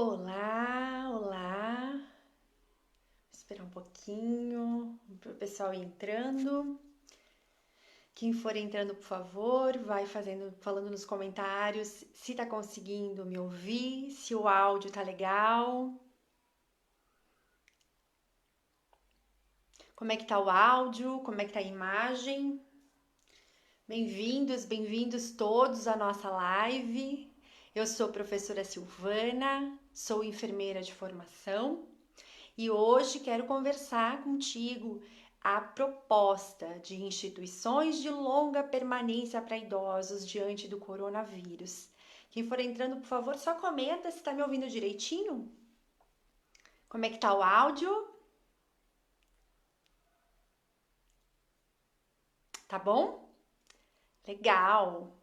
Olá, olá. Vou esperar um pouquinho para o pessoal ir entrando. Quem for entrando, por favor, vai falando nos comentários se tá conseguindo me ouvir, se o áudio tá legal. Como é que tá o áudio? Como é que tá a imagem? Bem-vindos, bem-vindos todos à nossa live. Eu sou a professora Silvana, sou enfermeira de formação. E hoje quero conversar contigo a proposta de instituições de longa permanência para idosos diante do coronavírus. Quem for entrando, por favor, só comenta se está me ouvindo direitinho. Como é que tá o áudio? Tá bom? Legal!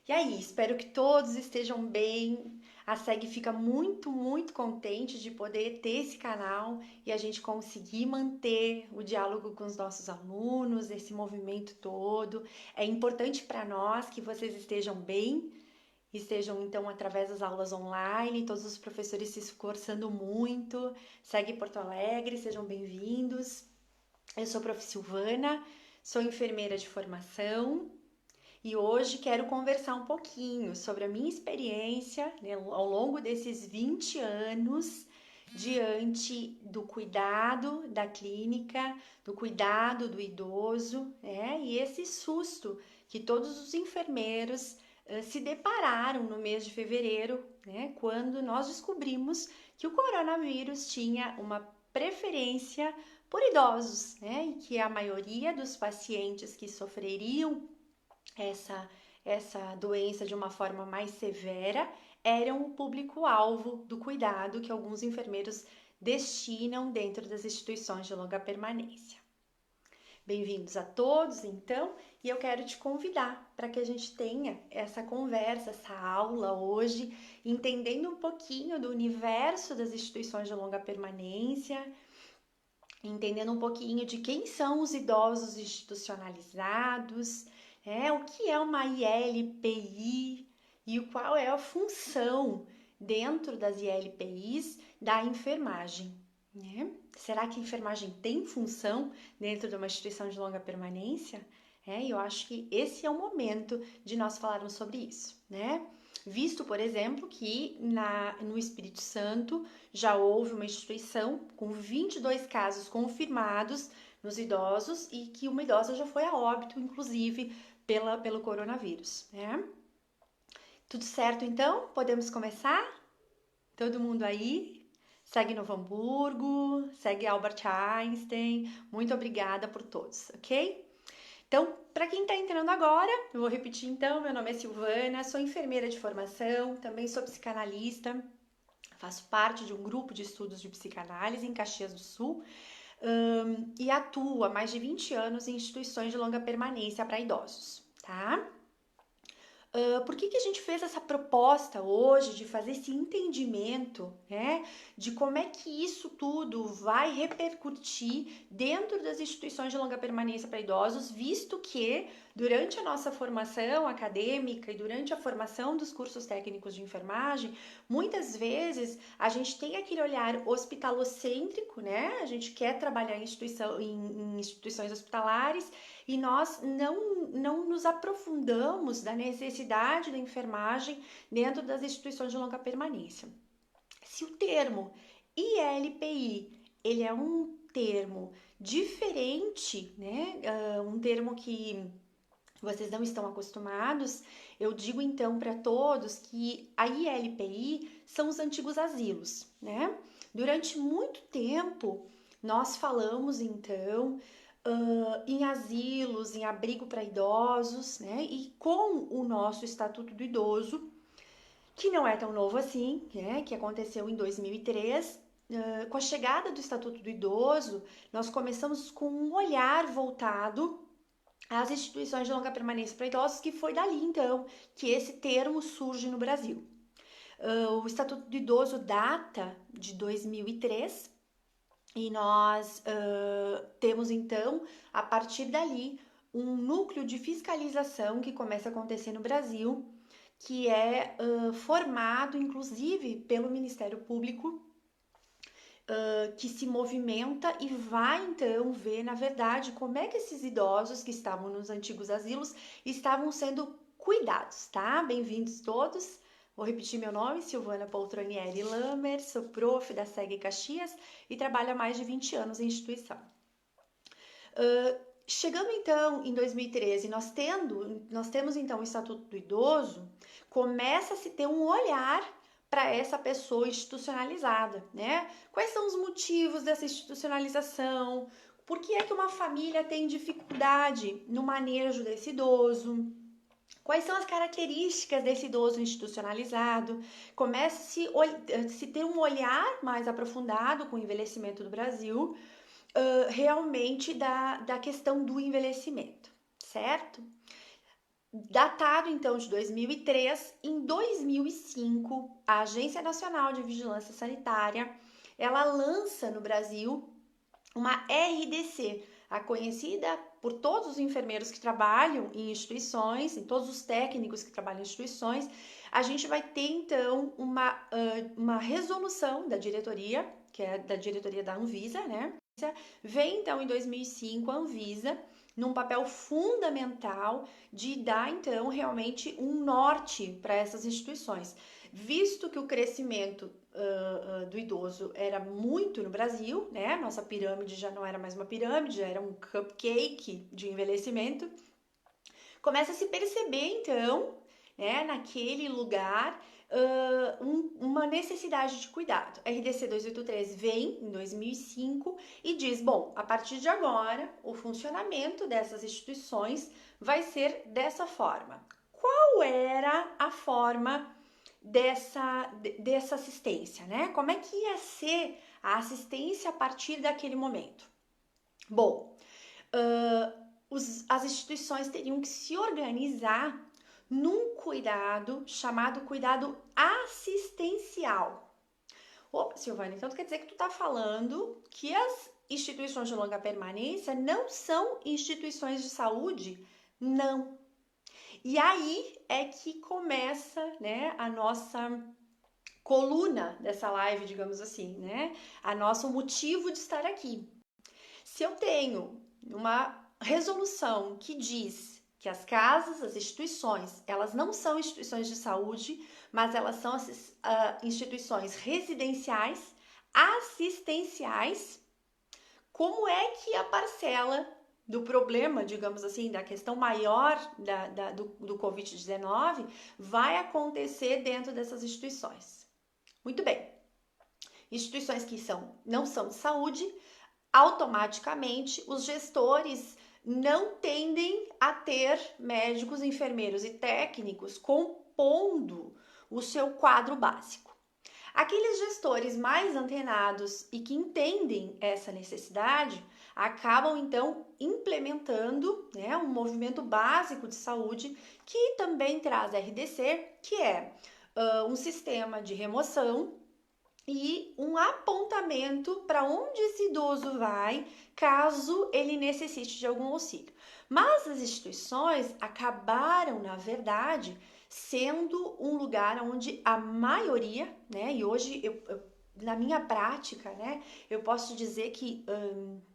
E aí, espero que todos estejam bem. A SEG fica muito, muito contente de poder ter esse canal e a gente conseguir manter o diálogo com os nossos alunos, esse movimento todo. É importante para nós que vocês estejam bem, estejam então através das aulas online, todos os professores se esforçando muito. SEG Porto Alegre, sejam bem-vindos. Eu sou a Prof. Silvana, sou enfermeira de formação. E hoje quero conversar um pouquinho sobre a minha experiência, né, ao longo desses 20 anos diante do cuidado da clínica, do cuidado do idoso, né, e esse susto que todos os enfermeiros se depararam no mês de fevereiro, né, quando nós descobrimos que o coronavírus tinha uma preferência por idosos, né, e que a maioria dos pacientes que sofreriam essa, essa doença de uma forma mais severa eram o público-alvo do cuidado que alguns enfermeiros destinam dentro das instituições de longa permanência. Bem-vindos a todos, então, e eu quero te convidar para que a gente tenha essa conversa, essa aula hoje, entendendo um pouquinho do universo das instituições de longa permanência, entendendo um pouquinho de quem são os idosos institucionalizados, o que é uma ILPI e qual é a função dentro das ILPIs da enfermagem. Né? Será que a enfermagem tem função dentro de uma instituição de longa permanência? Eu acho que esse é o momento de nós falarmos sobre isso, né? Visto, por exemplo, que no Espírito Santo já houve uma instituição com 22 casos confirmados nos idosos e que uma idosa já foi a óbito, inclusive, pelo coronavírus, né? Tudo certo, então? Podemos começar? Todo mundo aí? Segue Novo Hamburgo, segue Albert Einstein. Muito obrigada por todos, ok? Então, para quem está entrando agora, eu vou repetir então, meu nome é Silvana, sou enfermeira de formação, também sou psicanalista, faço parte de um grupo de estudos de psicanálise em Caxias do Sul e atuo há mais de 20 anos em instituições de longa permanência para idosos, tá? Por que a gente fez essa proposta hoje de fazer esse entendimento, né, de como é que isso tudo vai repercutir dentro das instituições de longa permanência para idosos, visto que durante a nossa formação acadêmica e durante a formação dos cursos técnicos de enfermagem, muitas vezes a gente tem aquele olhar hospitalocêntrico, né? A gente quer trabalhar em instituições hospitalares e nós não nos aprofundamos da necessidade da enfermagem dentro das instituições de longa permanência. Se o termo ILPI, ele é um termo diferente, né? Um termo que vocês não estão acostumados, eu digo então para todos que a ILPI são os antigos asilos, né? Durante muito tempo, nós falamos então em asilos, em abrigo para idosos, né? E com o nosso Estatuto do Idoso, que não é tão novo assim, né? Que aconteceu em 2003, com a chegada do Estatuto do Idoso, nós começamos com um olhar voltado às instituições de longa permanência para idosos, que foi dali então que esse termo surge no Brasil. O Estatuto do Idoso data de 2003 e nós temos então, a partir dali, um núcleo de fiscalização que começa a acontecer no Brasil, que é formado, inclusive, pelo Ministério Público, que se movimenta e vai então ver, na verdade, como é que esses idosos que estavam nos antigos asilos estavam sendo cuidados, tá? Bem-vindos todos. Vou repetir meu nome, Silvana Poltronieri Lamer, sou prof da SEG Caxias e trabalho há mais de 20 anos em instituição. Chegando então em 2013, nós temos então o Estatuto do Idoso, começa a se ter um olhar para essa pessoa institucionalizada, né? Quais são os motivos dessa institucionalização? Por que é que uma família tem dificuldade no manejo desse idoso? Quais são as características desse idoso institucionalizado? Começa a se ter um olhar mais aprofundado com o envelhecimento do Brasil, realmente da questão do envelhecimento, certo? Datado então de 2003, em 2005, a Agência Nacional de Vigilância Sanitária, ela lança no Brasil uma RDC, a conhecida por todos os enfermeiros que trabalham em instituições, em todos os técnicos que trabalham em instituições. A gente vai ter então uma resolução da diretoria, que é da diretoria da Anvisa, né? Vem então em 2005 a Anvisa num papel fundamental de dar então realmente um norte para essas instituições, visto que o crescimento do idoso era muito no Brasil, né? Nossa pirâmide já não era mais uma pirâmide, já era um cupcake de envelhecimento. Começa a se perceber então, né, naquele lugar, uma necessidade de cuidado. A RDC 283 vem em 2005 e diz, bom, a partir de agora, o funcionamento dessas instituições vai ser dessa forma. Qual era a forma dessa assistência, né? Como é que ia ser a assistência a partir daquele momento? Bom, as instituições teriam que se organizar num cuidado chamado cuidado assistencial. Opa, Silvana, então quer dizer que tu tá falando que as instituições de longa permanência não são instituições de saúde? Não. E aí é que começa, né, a nossa coluna dessa live, digamos assim, né? O nosso motivo de estar aqui. Se eu tenho uma resolução que diz que as casas, as instituições, elas não são instituições de saúde, mas elas são instituições residenciais, assistenciais, como é que a parcela do problema, digamos assim, da questão maior do Covid-19 vai acontecer dentro dessas instituições? Muito bem. Instituições que não são de saúde, automaticamente os gestores não tendem a ter médicos, enfermeiros e técnicos compondo o seu quadro básico. Aqueles gestores mais antenados e que entendem essa necessidade acabam então implementando, né, um movimento básico de saúde que também traz RDC, que é um sistema de remoção e um apontamento para onde esse idoso vai caso ele necessite de algum auxílio. Mas as instituições acabaram, na verdade, sendo um lugar onde a maioria, né, e hoje na minha prática, né, eu posso dizer que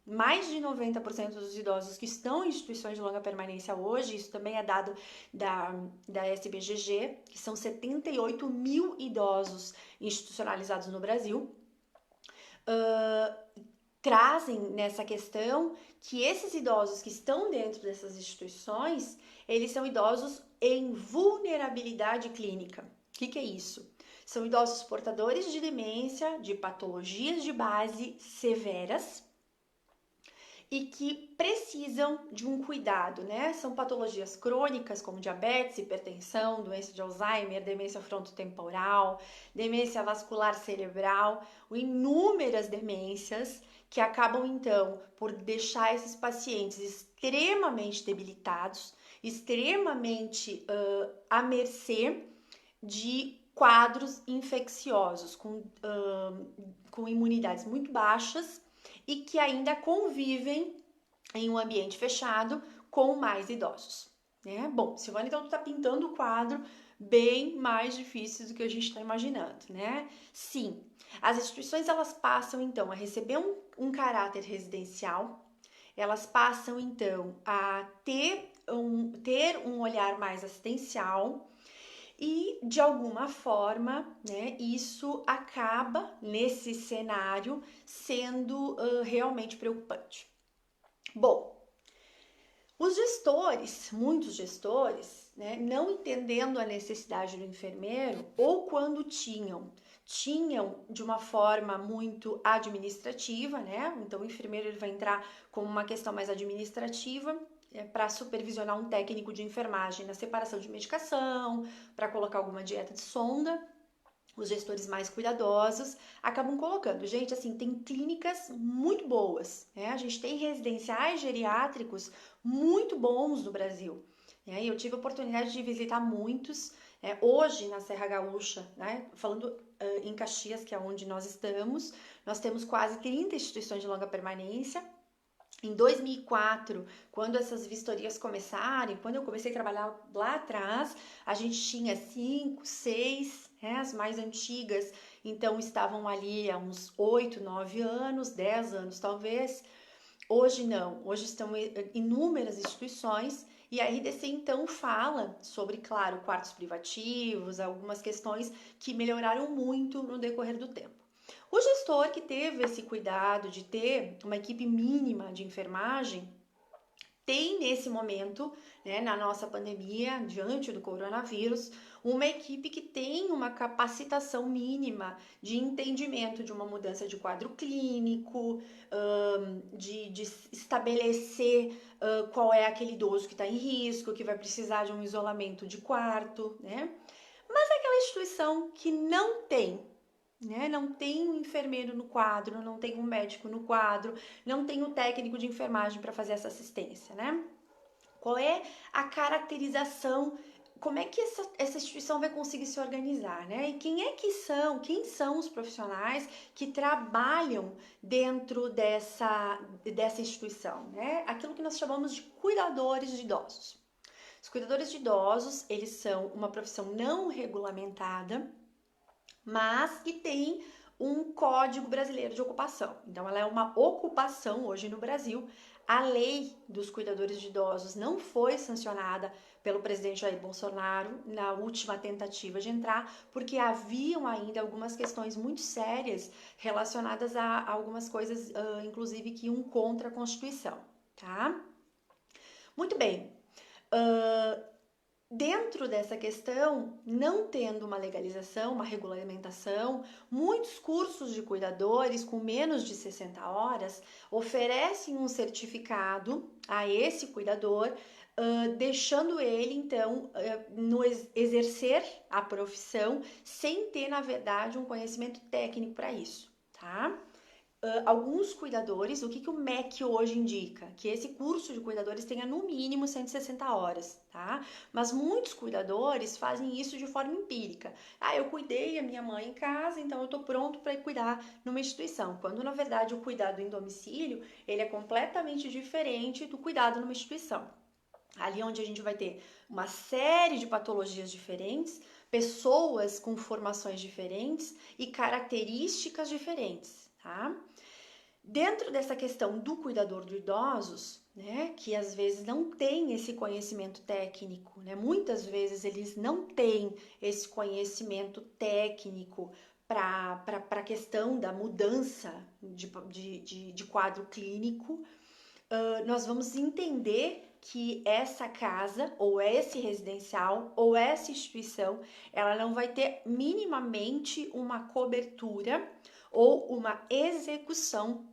mais de 90% dos idosos que estão em instituições de longa permanência hoje, isso também é dado da SBGG, que são 78 mil idosos institucionalizados no Brasil, trazem nessa questão que esses idosos que estão dentro dessas instituições, eles são idosos em vulnerabilidade clínica. O que é isso? São idosos portadores de demência, de patologias de base severas e que precisam de um cuidado, né? São patologias crônicas como diabetes, hipertensão, doença de Alzheimer, demência frontotemporal, demência vascular cerebral, inúmeras demências que acabam então por deixar esses pacientes extremamente debilitados, extremamente à mercê de quadros infecciosos com imunidades muito baixas e que ainda convivem em um ambiente fechado com mais idosos. né? Bom, Silvana, então tu tá pintando o quadro bem mais difícil do que a gente está imaginando, né? Sim, as instituições elas passam então a receber um caráter residencial, elas passam então a ter um olhar mais assistencial e de alguma forma, né, isso acaba nesse cenário sendo realmente preocupante. Bom, os gestores, muitos gestores, né, não entendendo a necessidade do enfermeiro, ou quando tinham de uma forma muito administrativa, né? Então o enfermeiro ele vai entrar como uma questão mais administrativa, para supervisionar um técnico de enfermagem na separação de medicação, para colocar alguma dieta de sonda. Os gestores mais cuidadosos acabam colocando. Gente, assim, tem clínicas muito boas, né? A gente tem residenciais geriátricos muito bons no Brasil. Né? E eu tive a oportunidade de visitar muitos. Hoje, na Serra Gaúcha, né? Falando em Caxias, que é onde nós estamos, nós temos quase 30 instituições de longa permanência. Em 2004, quando essas vistorias começaram, quando eu comecei a trabalhar lá atrás, a gente tinha 5, 6, né, as mais antigas, então estavam ali há uns 8, 9 anos, 10 anos talvez. Hoje não, hoje estão inúmeras instituições e a RDC então fala sobre, claro, quartos privativos, algumas questões que melhoraram muito no decorrer do tempo. O gestor que teve esse cuidado de ter uma equipe mínima de enfermagem tem nesse momento, né, na nossa pandemia, diante do coronavírus, uma equipe que tem uma capacitação mínima de entendimento de uma mudança de quadro clínico, de estabelecer qual é aquele idoso que está em risco, que vai precisar de um isolamento de quarto, né? Mas aquela instituição que não tem, né? Não tem um enfermeiro no quadro, não tem um médico no quadro, não tem um técnico de enfermagem para fazer essa assistência, né? Qual é a caracterização? Como é que essa instituição vai conseguir se organizar, né? E quem são os profissionais que trabalham dentro dessa instituição, né? Aquilo que nós chamamos de cuidadores de idosos. Os cuidadores de idosos, eles são uma profissão não regulamentada, mas que tem um Código Brasileiro de Ocupação. Então, ela é uma ocupação hoje no Brasil. A lei dos cuidadores de idosos não foi sancionada pelo presidente Jair Bolsonaro na última tentativa de entrar, porque haviam ainda algumas questões muito sérias relacionadas a algumas coisas, inclusive que iam contra a Constituição, tá? Muito bem. Dentro dessa questão, não tendo uma legalização, uma regulamentação, muitos cursos de cuidadores com menos de 60 horas oferecem um certificado a esse cuidador, deixando ele, então, no exercer a profissão sem ter, na verdade, um conhecimento técnico para isso, tá? Alguns cuidadores, o que o MEC hoje indica? Que esse curso de cuidadores tenha no mínimo 160 horas, tá? Mas muitos cuidadores fazem isso de forma empírica. Ah, eu cuidei a minha mãe em casa, então eu tô pronto para cuidar numa instituição. Quando na verdade o cuidado em domicílio, ele é completamente diferente do cuidado numa instituição. Ali onde a gente vai ter uma série de patologias diferentes, pessoas com formações diferentes e características diferentes, tá? Dentro dessa questão do cuidador de idosos, né, que às vezes não tem esse conhecimento técnico, né, muitas vezes eles não têm esse conhecimento técnico para a questão da mudança de quadro clínico, nós vamos entender que essa casa, ou esse residencial, ou essa instituição, ela não vai ter minimamente uma cobertura ou uma execução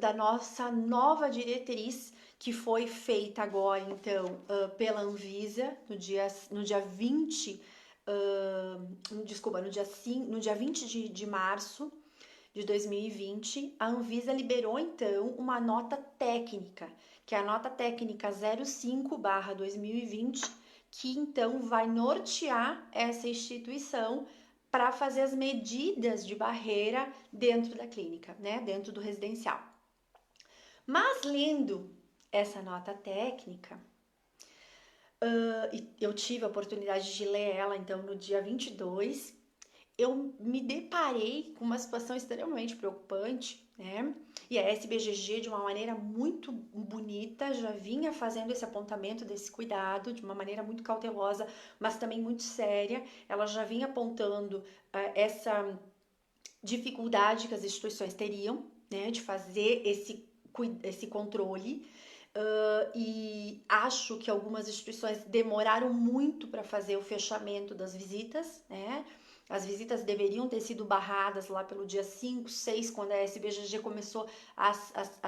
da nossa nova diretriz que foi feita agora, então, pela Anvisa, no dia 20, desculpa, no dia 20 de março de 2020, a Anvisa liberou, então, uma nota técnica, que é a nota técnica 05/2020, que, então, vai nortear essa instituição para fazer as medidas de barreira dentro da clínica, né, dentro do residencial. Mas lendo essa nota técnica, E eu tive a oportunidade de ler ela, então, no dia 22. Eu me deparei com uma situação extremamente preocupante, né? E a SBGG, de uma maneira muito bonita, já vinha fazendo esse apontamento desse cuidado, de uma maneira muito cautelosa, mas também muito séria. Ela já vinha apontando essa dificuldade que as instituições teriam, né, de fazer esse controle. E acho que algumas instituições demoraram muito para fazer o fechamento das visitas, né? As visitas deveriam ter sido barradas lá pelo dia 5, 6, quando a SBGG começou a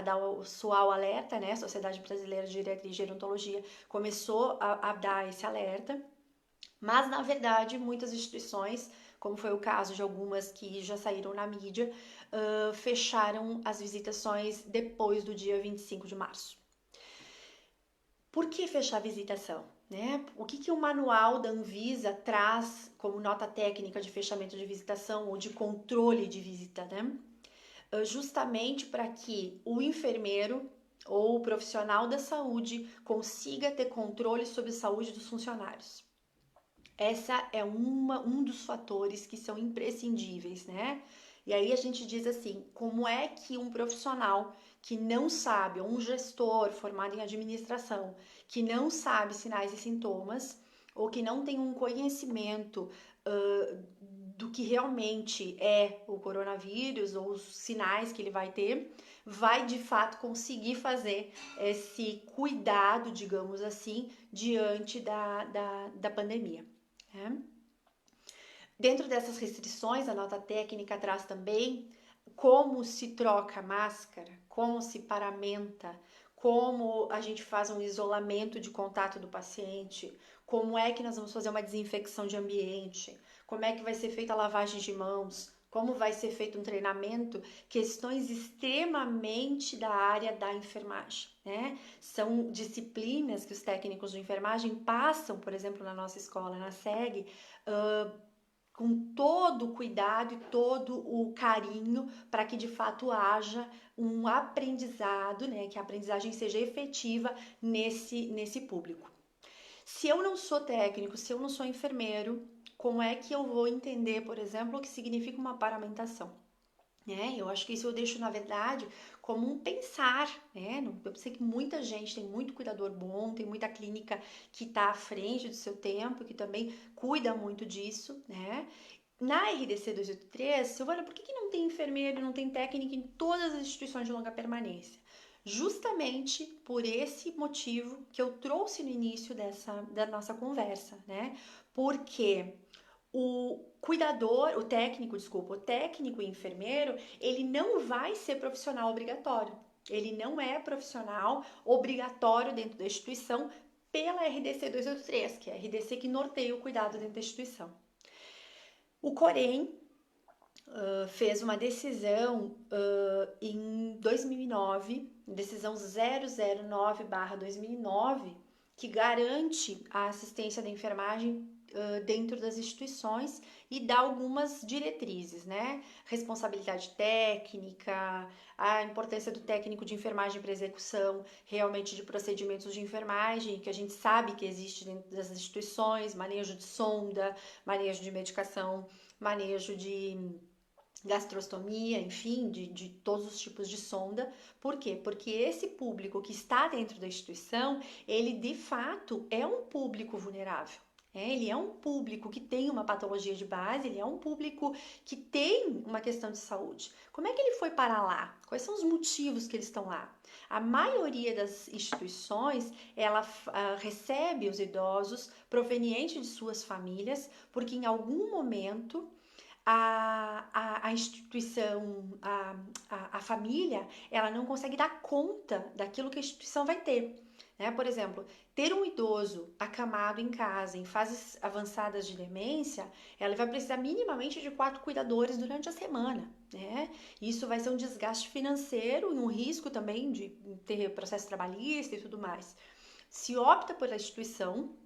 dar soar o alerta, né? A Sociedade Brasileira de Geriatria e Gerontologia começou a dar esse alerta. Mas, na verdade, muitas instituições, como foi o caso de algumas que já saíram na mídia, fecharam as visitações depois do dia 25 de março. Por que fechar a visitação? Né? O que o manual da Anvisa traz como nota técnica de fechamento de visitação ou de controle de visita? Né? Justamente para que o enfermeiro ou o profissional da saúde consiga ter controle sobre a saúde dos funcionários. Essa é um dos fatores que são imprescindíveis, né? E aí a gente diz assim, como é que um profissional que não sabe, ou um gestor formado em administração, que não sabe sinais e sintomas, ou que não tem um conhecimento do que realmente é o coronavírus, ou os sinais que ele vai ter, vai de fato conseguir fazer esse cuidado, digamos assim, diante da pandemia. Né? Dentro dessas restrições, a nota técnica traz também como se troca a máscara, como se paramenta, como a gente faz um isolamento de contato do paciente, como é que nós vamos fazer uma desinfecção de ambiente, como é que vai ser feita a lavagem de mãos, como vai ser feito um treinamento, questões extremamente da área da enfermagem, né? São disciplinas que os técnicos de enfermagem passam, por exemplo, na nossa escola, na SEG, com todo o cuidado e todo o carinho para que de fato haja um aprendizado, né? Que a aprendizagem seja efetiva nesse público. Se eu não sou técnico, se eu não sou enfermeiro, como é que eu vou entender, por exemplo, o que significa uma paramentação? Né? Eu acho que isso eu deixo, na verdade, como um pensar, né? Eu sei que muita gente tem muito cuidador bom, tem muita clínica que está à frente do seu tempo, que também cuida muito disso, né? Na RDC 283, eu olho, por que não tem enfermeiro, não tem técnica em todas as instituições de longa permanência? Justamente por esse motivo que eu trouxe no início da nossa conversa, né? Porque o técnico e enfermeiro, ele não vai ser profissional obrigatório. Ele não é profissional obrigatório dentro da instituição pela RDC 283, que é a RDC que norteia o cuidado dentro da instituição. O Corém fez uma decisão em 2009, decisão 009/2009, que garante a assistência da enfermagem dentro das instituições e dá algumas diretrizes, né? Responsabilidade técnica, a importância do técnico de enfermagem para execução realmente de procedimentos de enfermagem, que a gente sabe que existe dentro das instituições, manejo de sonda, manejo de medicação, manejo de gastrostomia, enfim, de todos os tipos de sonda. Por quê? Porque esse público que está dentro da instituição, ele de fato é um público vulnerável. Ele é um público que tem uma patologia de base, ele é um público que tem uma questão de saúde. Como é que ele foi para lá? Quais são os motivos que eles estão lá? A maioria das instituições, ela recebe os idosos provenientes de suas famílias, porque em algum momento a instituição, a família, ela não consegue dar conta daquilo que a instituição vai ter. Né? Por exemplo, ter um idoso acamado em casa em fases avançadas de demência, ela vai precisar minimamente de 4 cuidadores durante a semana. Né? Isso vai ser um desgaste financeiro e um risco também de ter processo trabalhista e tudo mais. Se opta pela instituição,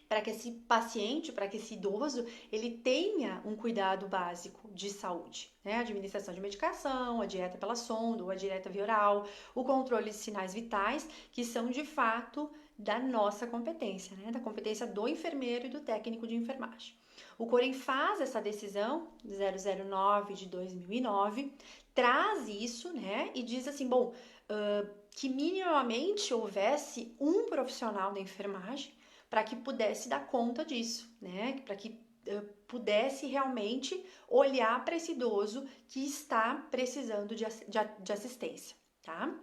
para que esse paciente, para que esse idoso, ele tenha um cuidado básico de saúde, né? A administração de medicação, a dieta pela sonda ou a dieta via oral, o controle de sinais vitais, que são de fato da nossa competência, né? Da competência do enfermeiro e do técnico de enfermagem. O Corém faz essa decisão 009 de 2009, traz isso, né? E diz assim, bom, que minimamente houvesse um profissional da enfermagem para que pudesse dar conta disso, né? Para que pudesse realmente olhar para esse idoso que está precisando de assistência, tá?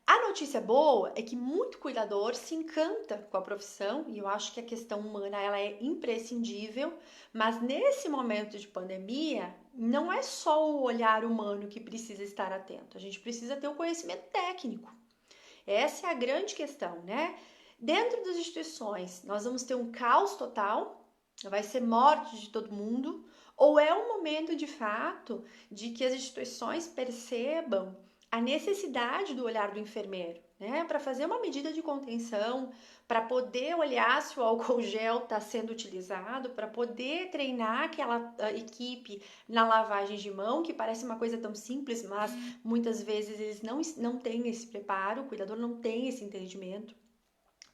A notícia boa é que muito cuidador se encanta com a profissão e eu acho que a questão humana ela é imprescindível, mas nesse momento de pandemia não é só o olhar humano que precisa estar atento, a gente precisa ter o conhecimento técnico. Essa é a grande questão, né? Dentro das instituições, nós vamos ter um caos total, vai ser morte de todo mundo, ou é um momento de fato de que as instituições percebam a necessidade do olhar do enfermeiro, né? Para fazer uma medida de contenção, para poder olhar se o álcool gel está sendo utilizado, para poder treinar aquela equipe na lavagem de mão, que parece uma coisa tão simples, mas muitas vezes eles não têm esse preparo, o cuidador não tem esse entendimento.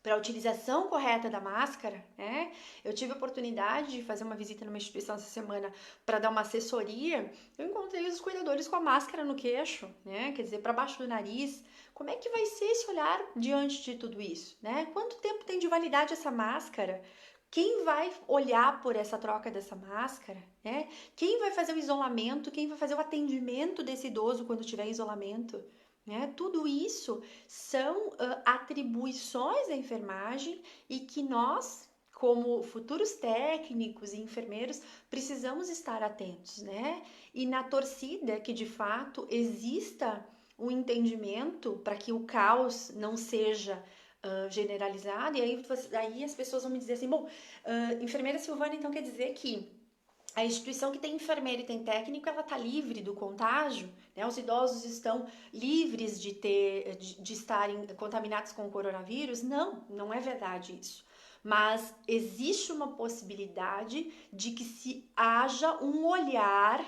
Para a utilização correta da máscara, né? Eu tive a oportunidade de fazer uma visita numa instituição essa semana para dar uma assessoria. Eu encontrei os cuidadores com a máscara no queixo, né? Quer dizer, para baixo do nariz. Como é que vai ser esse olhar diante de tudo isso, né? Quanto tempo tem de validade essa máscara? Quem vai olhar por essa troca dessa máscara, né? Quem vai fazer o isolamento? Quem vai fazer o atendimento desse idoso quando tiver em isolamento? Né? Tudo isso são atribuições da enfermagem e que nós, como futuros técnicos e enfermeiros, precisamos estar atentos, né? E na torcida que de fato exista um entendimento para que o caos não seja generalizado, e aí as pessoas vão me dizer assim, bom, enfermeira Silvana, então quer dizer que a instituição que tem enfermeiro e tem técnico, ela está livre do contágio, né? Os idosos estão livres de estarem contaminados com o coronavírus? Não, não é verdade isso. Mas existe uma possibilidade de que se haja um olhar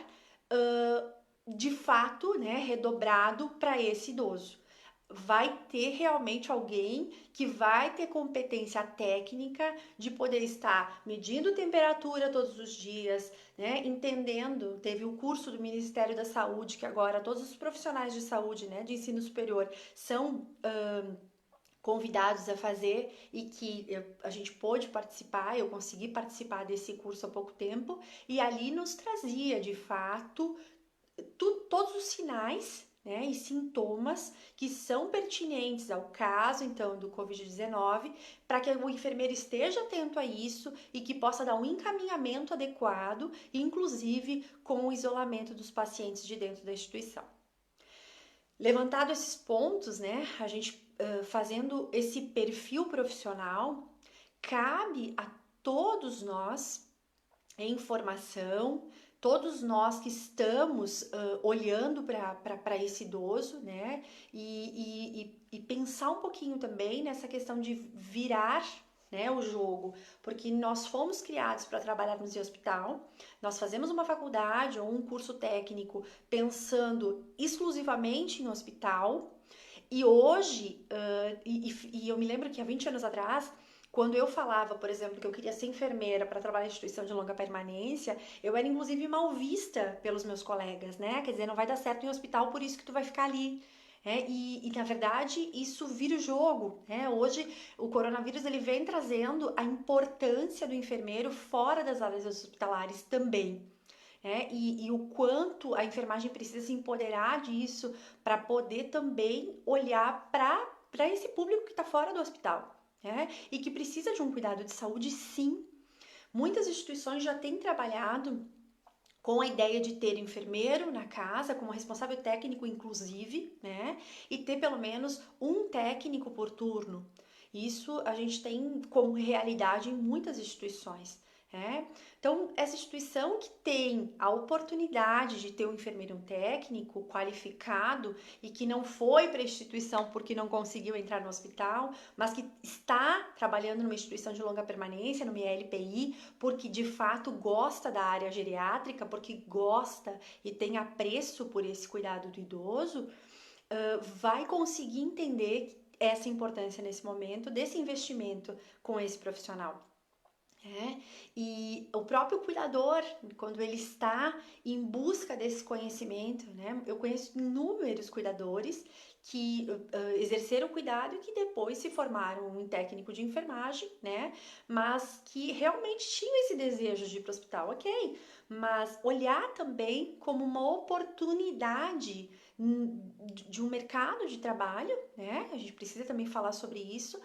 de fato, né, redobrado para esse idoso. Vai ter realmente alguém que vai ter competência técnica de poder estar medindo temperatura todos os dias, né? Entendendo, teve o curso do Ministério da Saúde, que agora todos os profissionais de saúde, né, de ensino superior, são convidados a fazer e que a gente pôde participar, eu consegui participar desse curso há pouco tempo, e ali nos trazia, de fato, todos os sinais, né, e sintomas que são pertinentes ao caso, então, do Covid-19, para que o enfermeiro esteja atento a isso e que possa dar um encaminhamento adequado, inclusive com o isolamento dos pacientes de dentro da instituição. Levantado esses pontos, né, a gente fazendo esse perfil profissional, cabe a todos nós em formação, todos nós que estamos olhando para esse idoso, né? E pensar um pouquinho também nessa questão de virar, né, o jogo, porque nós fomos criados para trabalharmos em hospital, nós fazemos uma faculdade ou um curso técnico pensando exclusivamente em hospital, e hoje, e eu me lembro que há 20 anos atrás, quando eu falava, por exemplo, que eu queria ser enfermeira para trabalhar em instituição de longa permanência, eu era inclusive mal vista pelos meus colegas, né? Quer dizer, não vai dar certo em hospital, por isso que tu vai ficar ali. E na verdade isso vira o jogo, né? Hoje o coronavírus ele vem trazendo a importância do enfermeiro fora das áreas hospitalares também. E o quanto a enfermagem precisa se empoderar disso para poder também olhar para esse público que está fora do hospital, né? E que precisa de um cuidado de saúde, sim. Muitas instituições já têm trabalhado com a ideia de ter enfermeiro na casa, como responsável técnico, inclusive, né? E ter pelo menos um técnico por turno. Isso a gente tem como realidade em muitas instituições. Então, essa instituição que tem a oportunidade de ter um enfermeiro técnico qualificado e que não foi para a instituição porque não conseguiu entrar no hospital, mas que está trabalhando numa instituição de longa permanência, numa LPI, porque de fato gosta da área geriátrica, porque gosta e tem apreço por esse cuidado do idoso, vai conseguir entender essa importância nesse momento desse investimento com esse profissional. E o próprio cuidador, quando ele está em busca desse conhecimento, né? Eu conheço inúmeros cuidadores que exerceram o cuidado e que depois se formaram em técnico de enfermagem, né? Mas que realmente tinham esse desejo de ir para o hospital, ok? Mas olhar também como uma oportunidade de um mercado de trabalho, né? A gente precisa também falar sobre isso,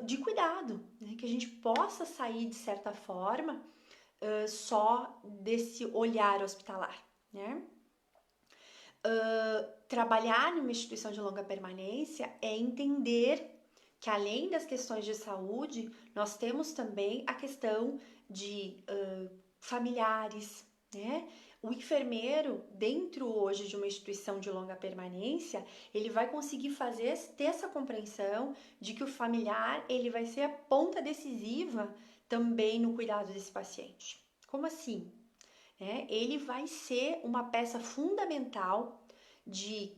de cuidado, né? Que a gente possa sair de certa forma só desse olhar hospitalar, né? Trabalhar numa instituição de longa permanência é entender que além das questões de saúde, nós temos também a questão de familiares, né? O enfermeiro, dentro hoje de uma instituição de longa permanência, ele vai conseguir ter essa compreensão de que o familiar, ele vai ser a ponta decisiva também no cuidado desse paciente. Como assim? Ele vai ser uma peça fundamental de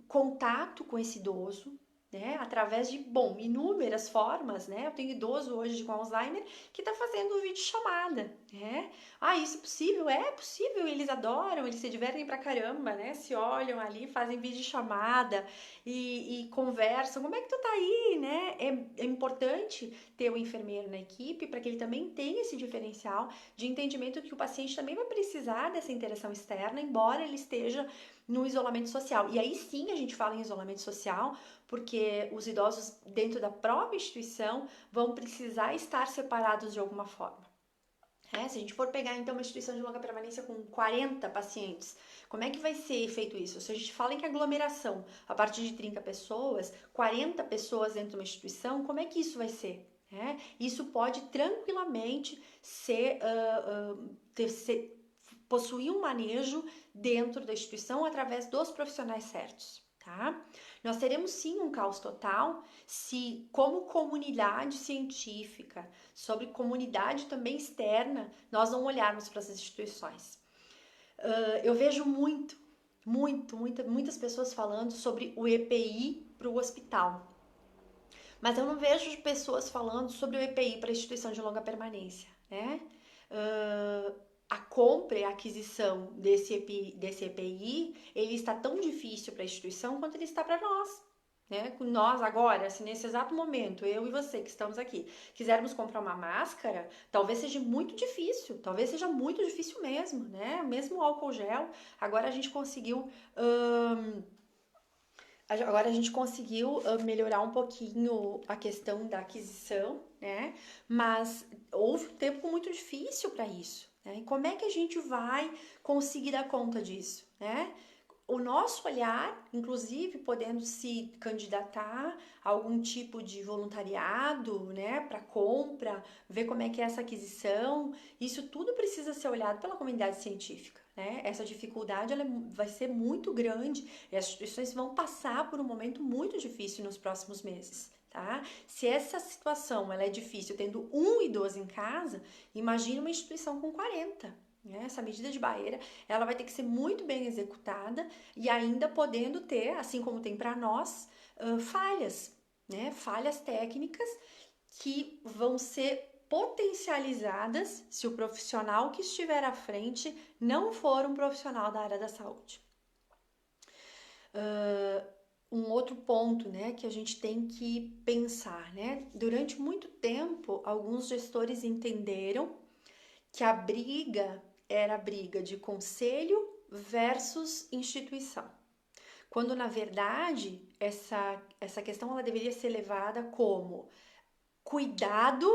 contato com esse idoso, né? Através de, inúmeras formas, né? Eu tenho idoso hoje com Alzheimer que está fazendo videochamada, né? Ah, isso é possível? É possível, eles adoram, eles se divertem pra caramba, né? Se olham ali, fazem videochamada e conversam. Como é que tu tá aí, né? É importante ter o enfermeiro na equipe para que ele também tenha esse diferencial de entendimento que o paciente também vai precisar dessa interação externa, embora ele esteja no isolamento social. E aí sim a gente fala em isolamento social, porque os idosos dentro da própria instituição vão precisar estar separados de alguma forma. Se a gente for pegar então uma instituição de longa permanência com 40 pacientes, como é que vai ser feito isso? Se a gente fala em aglomeração a partir de 30 pessoas, 40 pessoas dentro de uma instituição, como é que isso vai ser? Isso pode tranquilamente possuir um manejo dentro da instituição através dos profissionais certos, tá? Nós teremos sim um caos total se, como comunidade científica, sobre comunidade também externa, nós não olharmos para essas instituições. Eu vejo muitas pessoas falando sobre o EPI para o hospital, mas eu não vejo pessoas falando sobre o EPI para a instituição de longa permanência, né? A compra e a aquisição desse EPI, ele está tão difícil para a instituição quanto ele está para nós. Nós agora, assim, nesse exato momento, eu e você que estamos aqui, quisermos comprar uma máscara, talvez seja muito difícil mesmo, né? Mesmo o álcool gel, agora a gente conseguiu melhorar um pouquinho a questão da aquisição, né? Mas houve um tempo muito difícil para isso, né? E como é que a gente vai conseguir dar conta disso, né? O nosso olhar, inclusive, podendo se candidatar a algum tipo de voluntariado, né, para compra, ver como é que é essa aquisição, isso tudo precisa ser olhado pela comunidade científica, né? Essa dificuldade vai ser muito grande e as instituições vão passar por um momento muito difícil nos próximos meses. Tá? Se essa situação ela é difícil tendo um idoso em casa, imagine uma instituição com 40. Essa medida de barreira ela vai ter que ser muito bem executada e ainda podendo ter, assim como tem para nós, falhas, né? Falhas técnicas que vão ser potencializadas se o profissional que estiver à frente não for um profissional da área da saúde. Um outro ponto, né, que a gente tem que pensar, né? Durante muito tempo, alguns gestores entenderam que a briga era a briga de conselho versus instituição. Quando, na verdade, essa questão ela deveria ser levada como cuidado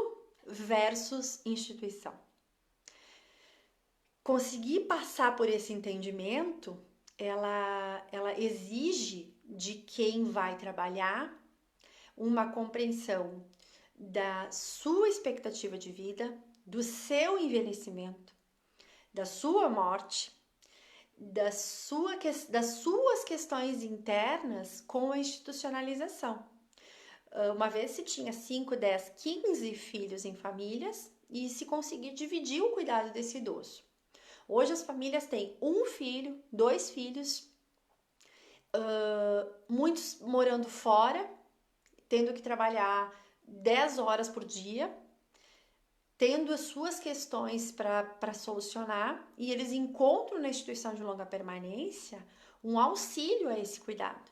versus instituição. Conseguir passar por esse entendimento, ela exige de quem vai trabalhar uma compreensão da sua expectativa de vida, do seu envelhecimento, da sua morte, das suas questões internas com a institucionalização. Uma vez se tinha 5, 10, 15 filhos em famílias e se conseguia dividir o cuidado desse idoso. Hoje as famílias têm um filho, 2 filhos, muitos morando fora tendo que trabalhar 10 horas por dia, tendo as suas questões para solucionar, e eles encontram na instituição de longa permanência um auxílio a esse cuidado.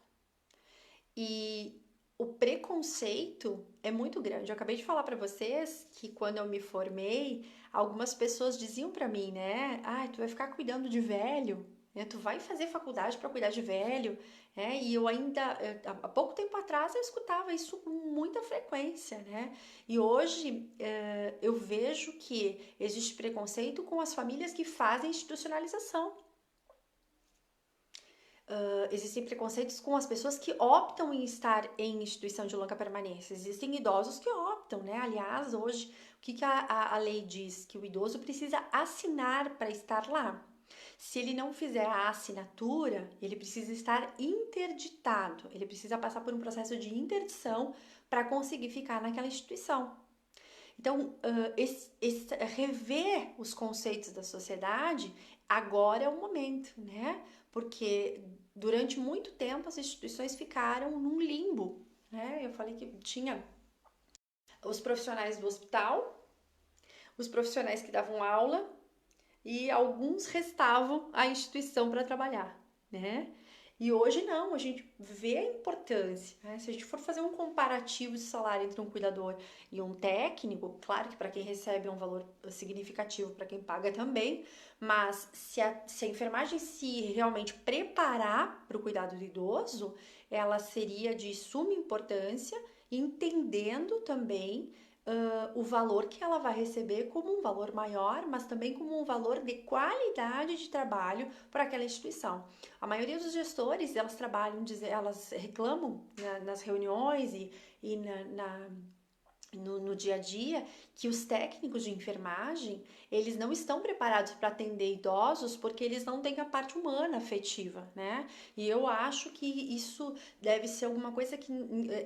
E o preconceito é muito grande. Eu acabei de falar para vocês que quando eu me formei, algumas pessoas diziam para mim, né? Ah, tu vai ficar cuidando de velho, né? Tu vai fazer faculdade para cuidar de velho, né? E eu ainda, há pouco tempo atrás, eu escutava isso com muita frequência, né? E hoje eu vejo que existe preconceito com as famílias que fazem institucionalização. Existem preconceitos com as pessoas que optam em estar em instituição de longa permanência. Existem idosos que optam, né? Aliás, hoje, o que a lei diz? Que o idoso precisa assinar para estar lá. Se ele não fizer a assinatura, ele precisa estar interditado. Ele precisa passar por um processo de interdição para conseguir ficar naquela instituição. Então, rever os conceitos da sociedade agora é o momento, né? Porque durante muito tempo as instituições ficaram num limbo, né? Eu falei que tinha os profissionais do hospital, os profissionais que davam aula e alguns restavam a instituição para trabalhar, né? E hoje não, a gente vê a importância, né? Se a gente for fazer um comparativo de salário entre um cuidador e um técnico, claro que para quem recebe é um valor significativo, para quem paga também, mas se a enfermagem se realmente preparar para o cuidado do idoso, ela seria de suma importância, entendendo também o valor que ela vai receber como um valor maior, mas também como um valor de qualidade de trabalho para aquela instituição. A maioria dos gestores, elas trabalham, elas reclamam nas reuniões e no dia a dia que os técnicos de enfermagem, eles não estão preparados para atender idosos porque eles não têm a parte humana afetiva, né? E eu acho que isso deve ser alguma coisa que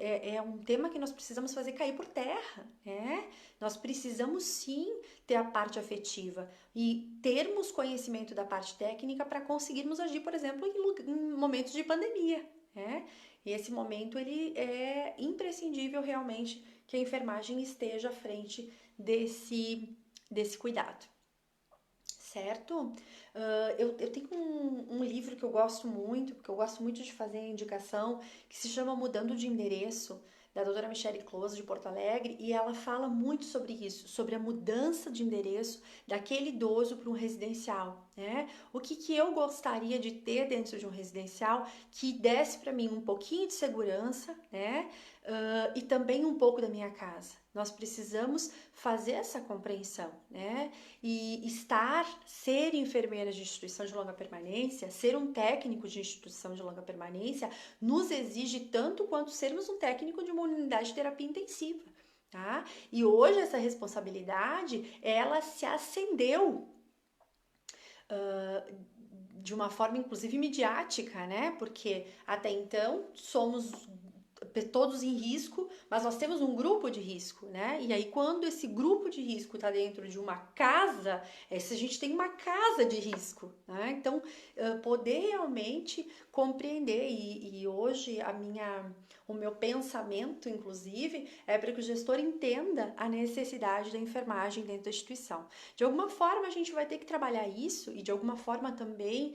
é um tema que nós precisamos fazer cair por terra, né? Nós precisamos sim ter a parte afetiva e termos conhecimento da parte técnica para conseguirmos agir, por exemplo, em momentos de pandemia, né? E esse momento ele é imprescindível realmente que a enfermagem esteja à frente desse cuidado, certo? Eu tenho um livro que eu gosto muito, porque eu gosto muito de fazer a indicação, que se chama Mudando de Endereço, da doutora Michele Close, de Porto Alegre, e ela fala muito sobre isso, sobre a mudança de endereço daquele idoso para um residencial, né? O que eu gostaria de ter dentro de um residencial que desse para mim um pouquinho de segurança, né? E também um pouco da minha casa. Nós precisamos fazer essa compreensão, né? E ser enfermeira de instituição de longa permanência, ser um técnico de instituição de longa permanência, nos exige tanto quanto sermos um técnico de uma unidade de terapia intensiva, tá? E hoje essa responsabilidade, ela se acendeu de uma forma inclusive midiática, né? Porque até então somos todos em risco, mas nós temos um grupo de risco, né? E aí, quando esse grupo de risco está dentro de uma casa, se a gente tem uma casa de risco, né? Então, poder realmente compreender, e hoje o meu pensamento, inclusive, é para que o gestor entenda a necessidade da enfermagem dentro da instituição. De alguma forma, a gente vai ter que trabalhar isso, e de alguma forma também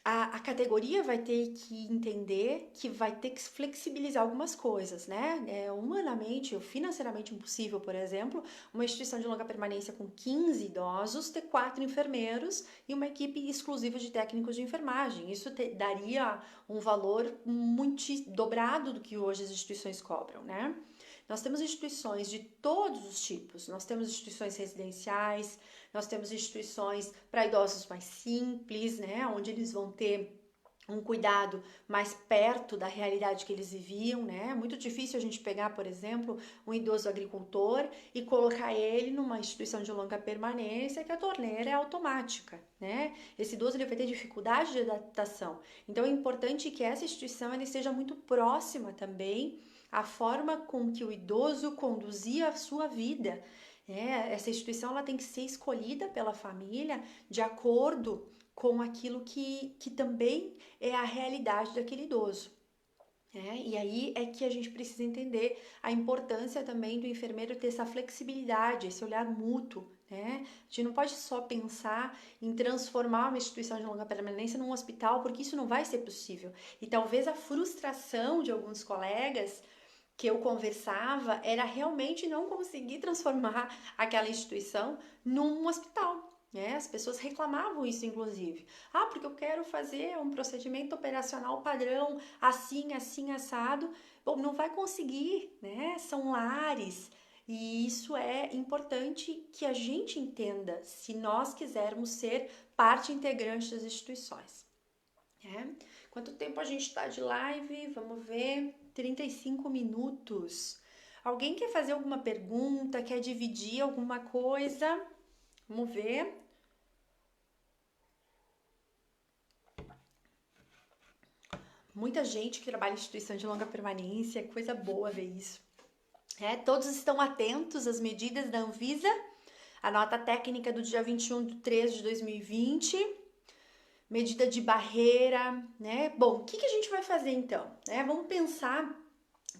a categoria vai ter que entender que vai ter que flexibilizar algumas coisas, né? É humanamente ou financeiramente impossível, por exemplo, uma instituição de longa permanência com 15 idosos ter 4 enfermeiros e uma equipe exclusiva de técnicos de enfermagem. Isso daria um valor muito dobrado do que hoje as instituições cobram, né? Nós temos instituições de todos os tipos, nós temos instituições residenciais, nós temos instituições para idosos mais simples, né, onde eles vão ter um cuidado mais perto da realidade que eles viviam, né? Muito difícil a gente pegar, por exemplo, um idoso agricultor e colocar ele numa instituição de longa permanência que a torneira é automática, né? Esse idoso ele vai ter dificuldade de adaptação. Então é importante que essa instituição ela esteja muito próxima também à forma com que o idoso conduzia a sua vida. Essa instituição ela tem que ser escolhida pela família de acordo com aquilo que também é a realidade daquele idoso. né? E aí é que a gente precisa entender a importância também do enfermeiro ter essa flexibilidade, esse olhar mútuo, né? A gente não pode só pensar em transformar uma instituição de longa permanência num hospital, porque isso não vai ser possível. E talvez a frustração de alguns colegas que eu conversava era realmente não conseguir transformar aquela instituição num hospital. Né? As pessoas reclamavam isso, inclusive. Ah, porque eu quero fazer um procedimento operacional padrão, assim, assim, assado. Bom, não vai conseguir, né? São lares. E isso é importante que a gente entenda se nós quisermos ser parte integrante das instituições. Né? Quanto tempo a gente está de live? Vamos ver. 35 minutos. Alguém quer fazer alguma pergunta? Quer dividir alguma coisa? Vamos ver. Muita gente que trabalha em instituição de longa permanência, coisa boa ver isso. Todos estão atentos às medidas da Anvisa, a nota técnica do dia 21/3/2020, medida de barreira, né? Bom, o que a gente vai fazer então? Vamos pensar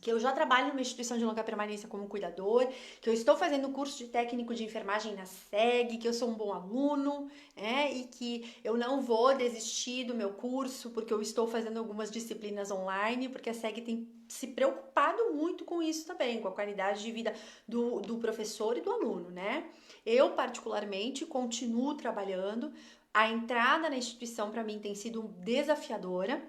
que eu já trabalho numa instituição de longa permanência como cuidador, que eu estou fazendo o curso de técnico de enfermagem na SEG, que eu sou um bom aluno, e que eu não vou desistir do meu curso porque eu estou fazendo algumas disciplinas online, porque a SEG tem se preocupado muito com isso também, com a qualidade de vida do professor e do aluno, né? Eu, particularmente, continuo trabalhando. A entrada na instituição, para mim, tem sido desafiadora,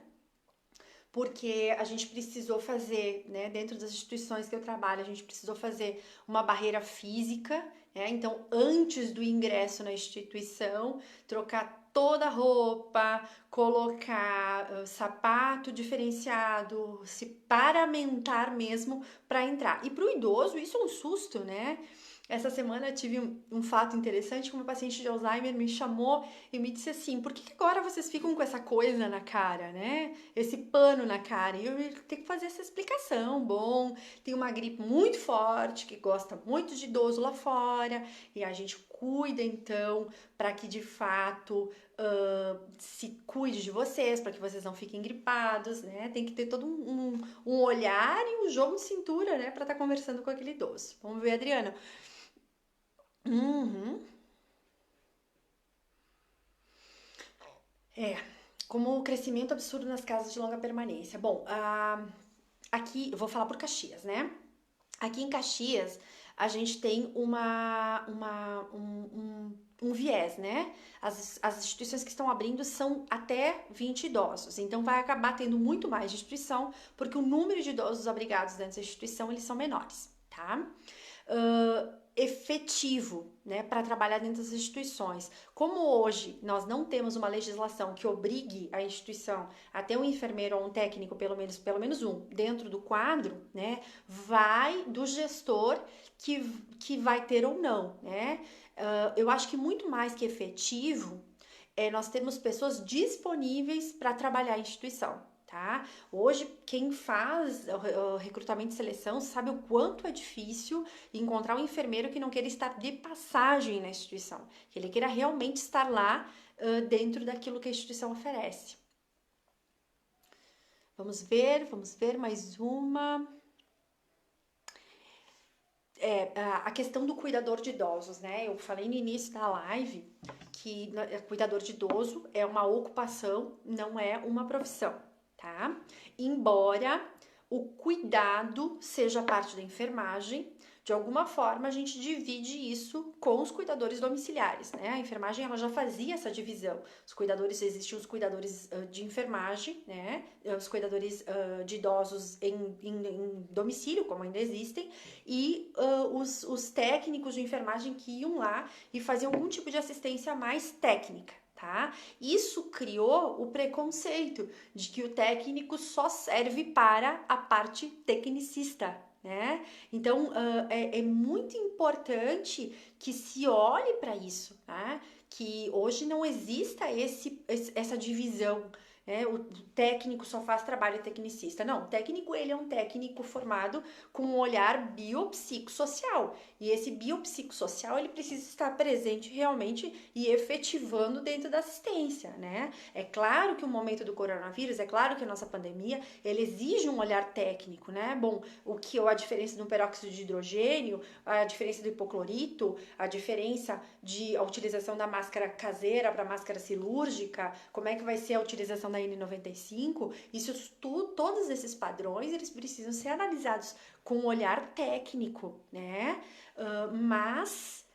porque a gente precisou fazer, né, dentro das instituições que eu trabalho, a gente precisou fazer uma barreira física, né? Então, antes do ingresso na instituição, trocar toda a roupa, colocar sapato diferenciado, se paramentar mesmo para entrar. E para o idoso, isso é um susto, né? Essa semana eu tive um fato interessante que uma paciente de Alzheimer me chamou e me disse assim, por que agora vocês ficam com essa coisa na cara, né? Esse pano na cara. E eu tenho que fazer essa explicação. Bom, tem uma gripe muito forte, que gosta muito de idoso lá fora, e a gente cuida então para que de fato se cuide de vocês, para que vocês não fiquem gripados, né? Tem que ter todo um olhar e um jogo de cintura, né, para estar conversando com aquele idoso. Vamos ver, Adriana. Uhum. É, como o crescimento absurdo nas casas de longa permanência. Bom, aqui eu vou falar por Caxias, né? Aqui em Caxias a gente tem um viés, né? As instituições que estão abrindo são até 20 idosos, então vai acabar tendo muito mais instituição, porque o número de idosos abrigados dentro da instituição eles são menores, tá? Efetivo, né, para trabalhar dentro das instituições. Como hoje nós não temos uma legislação que obrigue a instituição a ter um enfermeiro ou um técnico, pelo menos um, dentro do quadro, né, vai do gestor que vai ter ou não, né? Eu acho que muito mais que efetivo nós termos pessoas disponíveis para trabalhar a instituição. Tá? Hoje, quem faz o recrutamento e seleção sabe o quanto é difícil encontrar um enfermeiro que não queira estar de passagem na instituição, que ele queira realmente estar lá dentro daquilo que a instituição oferece. Vamos ver mais uma. A questão do cuidador de idosos, né? Eu falei no início da live que cuidador de idoso é uma ocupação, não é uma profissão, tá? Embora o cuidado seja parte da enfermagem, de alguma forma a gente divide isso com os cuidadores domiciliares, né? A enfermagem ela já fazia essa divisão. Os cuidadores, existiam os cuidadores de enfermagem, né? Os cuidadores de idosos em domicílio, como ainda existem, e os técnicos de enfermagem que iam lá e faziam algum tipo de assistência mais técnica. Tá? Isso criou o preconceito de que o técnico só serve para a parte tecnicista, né? Então é muito importante que se olhe para isso, né? Que hoje não exista essa divisão. né? O técnico só faz trabalho tecnicista. Não, o técnico, ele é um técnico formado com um olhar biopsicossocial. E esse biopsicossocial, ele precisa estar presente realmente e efetivando dentro da assistência, né? É claro que o momento do coronavírus, é claro que a nossa pandemia, ele exige um olhar técnico, né? Bom, a diferença do peróxido de hidrogênio, a diferença do hipoclorito, a diferença de a utilização da máscara caseira para máscara cirúrgica, como é que vai ser a utilização da N95, todos esses padrões, eles precisam ser analisados com um olhar técnico, né? Mas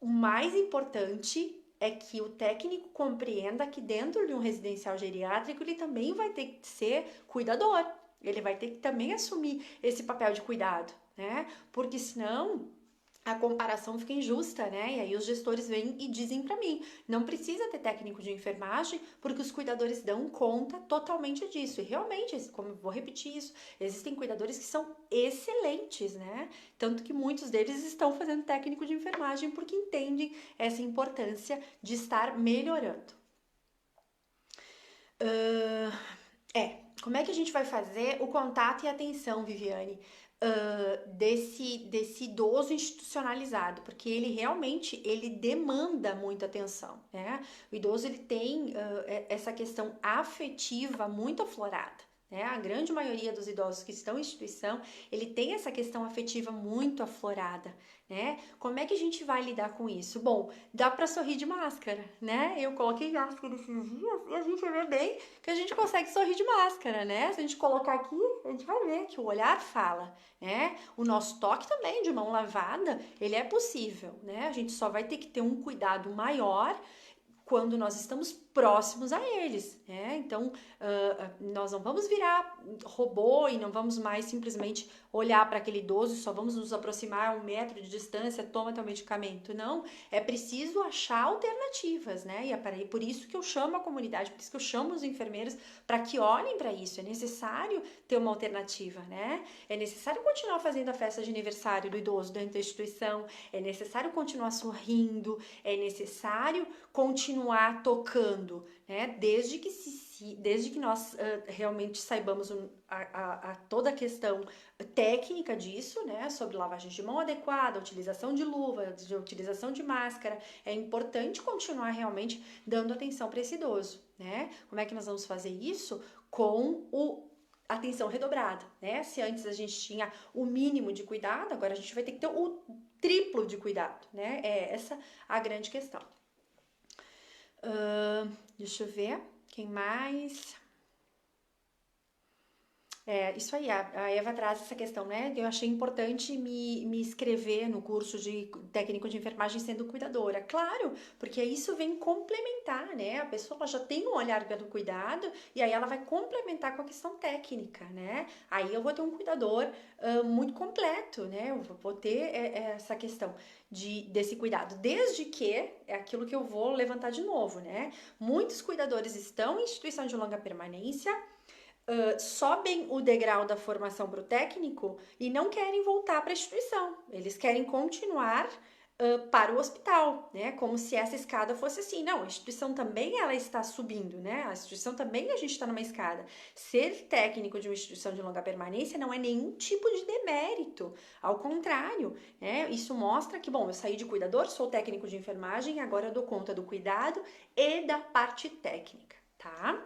o mais importante é que o técnico compreenda que dentro de um residencial geriátrico ele também vai ter que ser cuidador, ele vai ter que também assumir esse papel de cuidado, né? Porque senão a comparação fica injusta, né? E aí os gestores vêm e dizem para mim, não precisa ter técnico de enfermagem, porque os cuidadores dão conta totalmente disso. E realmente, como eu vou repetir isso, existem cuidadores que são excelentes, né? Tanto que muitos deles estão fazendo técnico de enfermagem porque entendem essa importância de estar melhorando. Como é que a gente vai fazer o contato e atenção, Viviane? Desse idoso institucionalizado, porque ele realmente ele demanda muita atenção, né? O idoso ele tem essa questão afetiva muito aflorada. Né? A grande maioria dos idosos que estão em instituição, ele tem essa questão afetiva muito aflorada, né? Como é que a gente vai lidar com isso? Bom, dá para sorrir de máscara, né? Eu coloquei máscara esses dias e a gente vê bem que a gente consegue sorrir de máscara, né? Se a gente colocar aqui, a gente vai ver que o olhar fala, né? O nosso toque também de mão lavada, ele é possível, né? A gente só vai ter que ter um cuidado maior quando nós estamos próximos a eles, né? Então, nós não vamos virar robô e não vamos mais simplesmente olhar para aquele idoso e só vamos nos aproximar a 1 metro de distância, toma teu medicamento. Não, é preciso achar alternativas, né? E é por isso que eu chamo a comunidade, por isso que eu chamo os enfermeiros para que olhem para isso. É necessário ter uma alternativa, né? É necessário continuar fazendo a festa de aniversário do idoso dentro da instituição, é necessário continuar sorrindo, é necessário continuar tocando, né? Desde que nós realmente saibamos toda a questão técnica disso, né? Sobre lavagem de mão adequada, utilização de luva, utilização de máscara, é importante continuar realmente dando atenção para esse idoso, né? Como é que nós vamos fazer isso? Com atenção redobrada, né? Se antes a gente tinha o mínimo de cuidado, agora a gente vai ter que ter o triplo de cuidado, né? É essa a grande questão. Deixa eu ver, quem mais? Isso aí, a Eva traz essa questão, né? Eu achei importante me inscrever no curso de técnico de enfermagem sendo cuidadora. Claro, porque isso vem complementar, né? A pessoa já tem um olhar pelo cuidado e aí ela vai complementar com a questão técnica, né? Aí eu vou ter um cuidador muito completo, né? Eu vou ter essa questão desse cuidado, desde que é aquilo que eu vou levantar de novo, né? Muitos cuidadores estão em instituição de longa permanência, sobem o degrau da formação para o técnico e não querem voltar para a instituição. Eles querem continuar para o hospital, né? Como se essa escada fosse assim. Não, a instituição também ela está subindo, né? A instituição também a gente está numa escada. Ser técnico de uma instituição de longa permanência não é nenhum tipo de demérito. Ao contrário, né? Isso mostra que, bom, eu saí de cuidador, sou técnico de enfermagem, agora eu dou conta do cuidado e da parte técnica, tá?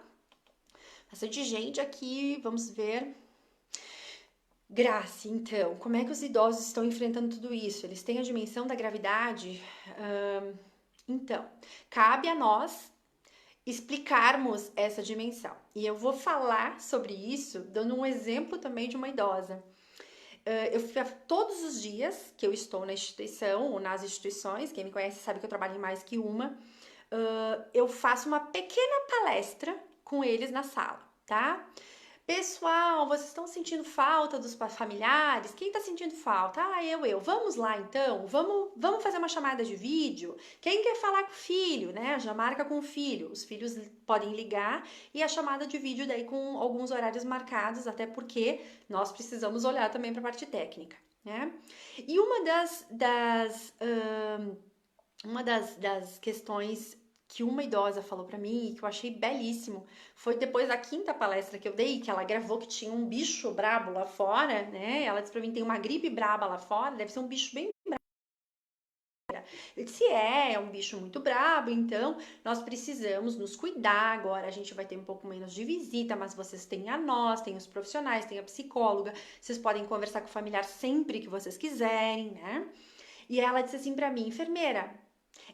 Bastante gente aqui, vamos ver. Grace, então, como é que os idosos estão enfrentando tudo isso? Eles têm a dimensão da gravidade? Então, cabe a nós explicarmos essa dimensão. E eu vou falar sobre isso dando um exemplo também de uma idosa. Todos os dias que eu estou na instituição ou nas instituições, quem me conhece sabe que eu trabalho em mais que uma, eu faço uma pequena palestra com eles na sala, tá? Pessoal, vocês estão sentindo falta dos familiares? Quem tá sentindo falta? Eu. Vamos lá então? Vamos fazer uma chamada de vídeo? Quem quer falar com o filho, né? Já marca com o filho. Os filhos podem ligar e a chamada de vídeo daí com alguns horários marcados, até porque nós precisamos olhar também para a parte técnica, né? E uma das questões que uma idosa falou para mim e que eu achei belíssimo. Foi depois da quinta palestra que eu dei, que ela gravou que tinha um bicho brabo lá fora, né? Ela disse para mim, tem uma gripe braba lá fora, deve ser um bicho bem. Eu disse, é um bicho muito brabo, então nós precisamos nos cuidar agora. A gente vai ter um pouco menos de visita, mas vocês têm a nós, tem os profissionais, tem a psicóloga, vocês podem conversar com o familiar sempre que vocês quiserem, né? E ela disse assim pra mim, enfermeira,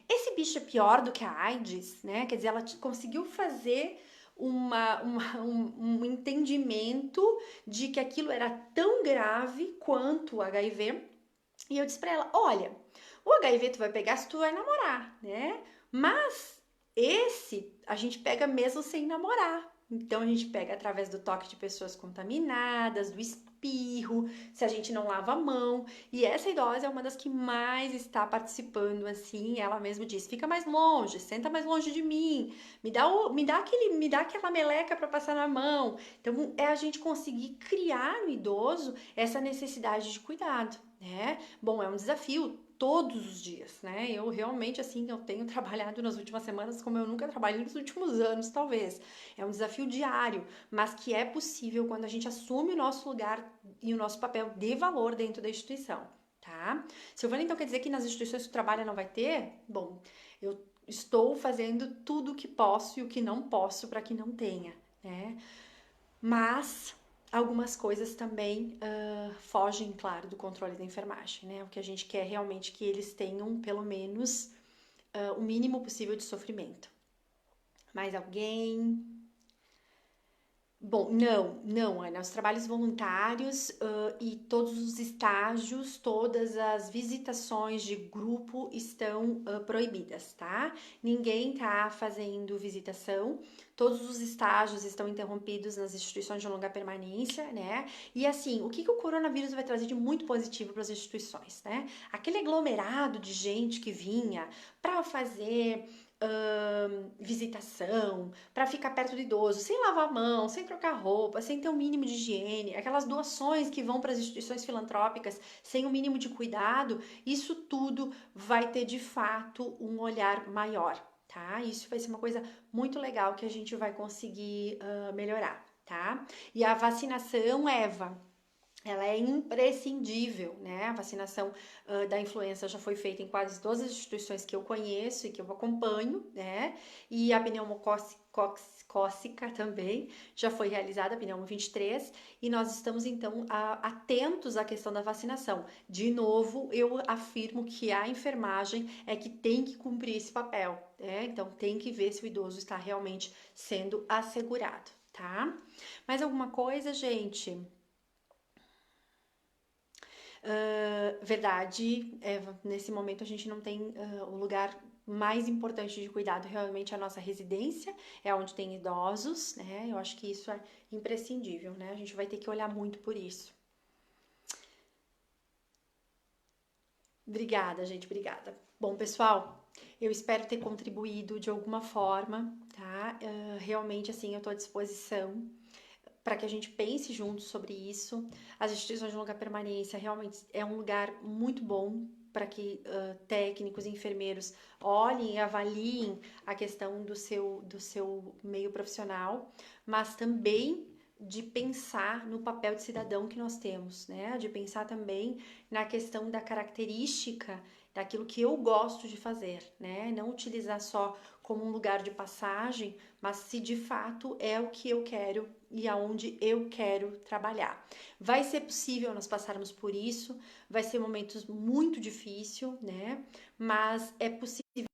esse bicho é pior do que a AIDS, né? Quer dizer, ela conseguiu fazer um entendimento de que aquilo era tão grave quanto o HIV. E eu disse pra ela, olha, o HIV tu vai pegar se tu vai namorar, né? Mas esse a gente pega mesmo sem namorar. Então a gente pega através do toque de pessoas contaminadas, do espirro, se a gente não lava a mão. E essa idosa é uma das que mais está participando, assim. Ela mesma diz: fica mais longe, senta mais longe de mim, me dá aquela meleca para passar na mão. Então é a gente conseguir criar no idoso essa necessidade de cuidado, né? Bom, é um desafio todos os dias, né? Eu realmente, assim, eu tenho trabalhado nas últimas semanas como eu nunca trabalhei nos últimos anos, talvez. É um desafio diário, mas que é possível quando a gente assume o nosso lugar e o nosso papel de valor dentro da instituição, tá? Silvana, então quer dizer que nas instituições que tu trabalha não vai ter? Bom, eu estou fazendo tudo o que posso e o que não posso para que não tenha, né? Mas algumas coisas também fogem, claro, do controle da enfermagem, né? O que a gente quer realmente que eles tenham, pelo menos, o mínimo possível de sofrimento. Mais alguém? Bom, não, Ana. Os trabalhos voluntários e todos os estágios, todas as visitações de grupo estão proibidas, tá? Ninguém tá fazendo visitação, todos os estágios estão interrompidos nas instituições de longa permanência, né? E assim, o que que o coronavírus vai trazer de muito positivo para as instituições, né? Aquele aglomerado de gente que vinha para fazer visitação, para ficar perto do idoso, sem lavar a mão, sem trocar roupa, sem ter um mínimo de higiene, aquelas doações que vão para as instituições filantrópicas sem o um mínimo de cuidado, isso tudo vai ter de fato um olhar maior, tá? Isso vai ser uma coisa muito legal que a gente vai conseguir melhorar, tá? E a vacinação, Eva, ela é imprescindível, né? A vacinação da influenza já foi feita em quase todas as instituições que eu conheço e que eu acompanho, né? E a pneumocócica também já foi realizada, a pneumo 23, e nós estamos então atentos à questão da vacinação. De novo, eu afirmo que a enfermagem é que tem que cumprir esse papel, né? Então tem que ver se o idoso está realmente sendo assegurado, tá? Mais alguma coisa, gente? Verdade, nesse momento a gente não tem o lugar mais importante de cuidado, realmente a nossa residência, é onde tem idosos, né? Eu acho que isso é imprescindível, né? A gente vai ter que olhar muito por isso. Obrigada, gente, obrigada. Bom, pessoal, eu espero ter contribuído de alguma forma, tá? Realmente, assim, eu tô à disposição para que a gente pense juntos sobre isso. As instituições de longa permanência realmente é um lugar muito bom para que técnicos e enfermeiros olhem e avaliem a questão do seu meio profissional, mas também de pensar no papel de cidadão que nós temos, né? De pensar também na questão da característica daquilo que eu gosto de fazer, né? Não utilizar só como um lugar de passagem, mas se de fato é o que eu quero e aonde eu quero trabalhar. Vai ser possível nós passarmos por isso, vai ser momentos muito difícil, né? Mas é possível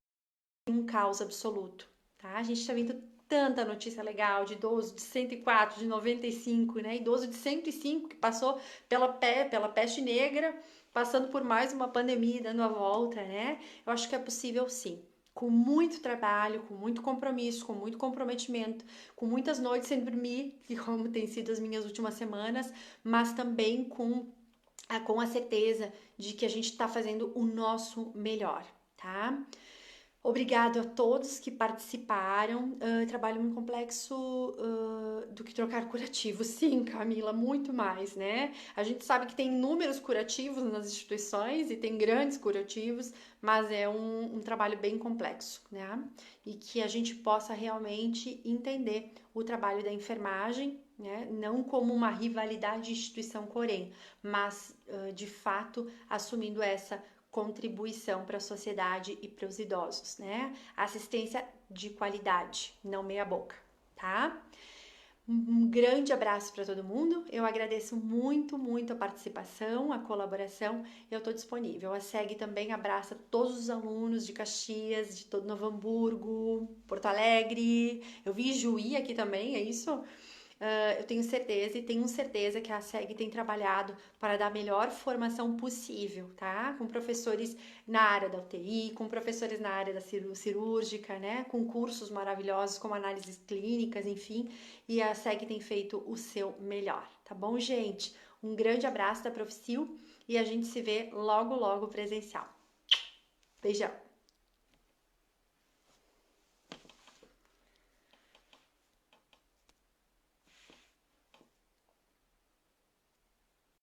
um caos absoluto, tá? A gente está vendo tanta notícia legal de idoso de 104, de 95, né? Idoso de 105 que passou pela peste negra, passando por mais uma pandemia, dando a volta, né? Eu acho que é possível sim. Com muito trabalho, com muito compromisso, com muito comprometimento, com muitas noites sem dormir, que como tem sido as minhas últimas semanas, mas também com a certeza de que a gente está fazendo o nosso melhor, tá? Obrigado a todos que participaram. Trabalho muito complexo do que trocar curativos. Sim, Camila, muito mais, né? A gente sabe que tem inúmeros curativos nas instituições e tem grandes curativos, mas é um trabalho bem complexo, né? E que a gente possa realmente entender o trabalho da enfermagem, né? Não como uma rivalidade instituição-Corém, mas de fato assumindo essa contribuição para a sociedade e para os idosos, né? Assistência de qualidade, não meia boca, tá? Um grande abraço para todo mundo. Eu agradeço muito, muito a participação, a colaboração. Eu estou disponível. A SEG também abraça todos os alunos de Caxias, de todo Novo Hamburgo, Porto Alegre. Eu vi Juí aqui também, é isso? Eu tenho certeza e tenho certeza que a SEG tem trabalhado para dar a melhor formação possível, tá? Com professores na área da UTI, com professores na área da cirúrgica, né? Com cursos maravilhosos como análises clínicas, enfim. E a SEG tem feito o seu melhor, tá bom, gente? Um grande abraço da Profil e a gente se vê logo, logo presencial. Beijão!